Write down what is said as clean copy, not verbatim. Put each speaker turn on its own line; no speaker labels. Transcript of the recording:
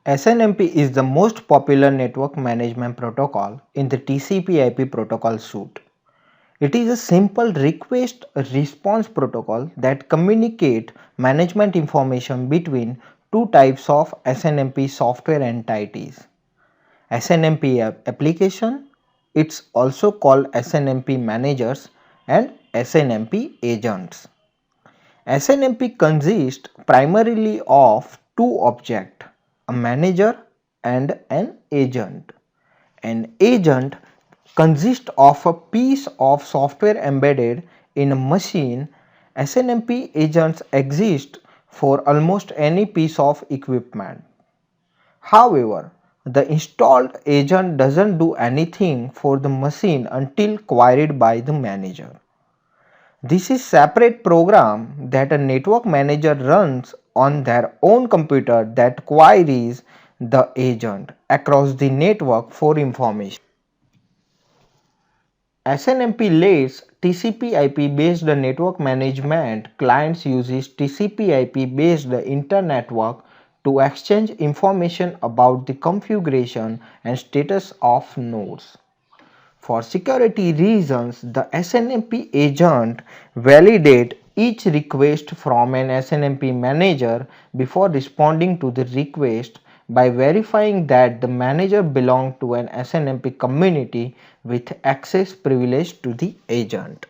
SNMP is the most popular network management protocol in the TCP/IP protocol suite. It is a simple request-response protocol that communicates management information between two types of SNMP software entities. SNMP application, it's also called SNMP managers and SNMP agents. SNMP consists primarily of two objects, a manager and an agent. An agent consists of a piece of software embedded in a machine. SNMP agents exist for almost any piece of equipment. However, the installed agent doesn't do anything for the machine until queried by the manager. This is a separate program that a network manager runs on their own computer that queries the agent across the network for information. SNMP lets TCP/IP based network management clients uses TCP/IP based internetwork to exchange information about the configuration and status of nodes. For security reasons, the SNMP agent validates each request from an SNMP manager before responding to the request by verifying that the manager belongs to an SNMP community with access privilege to the agent.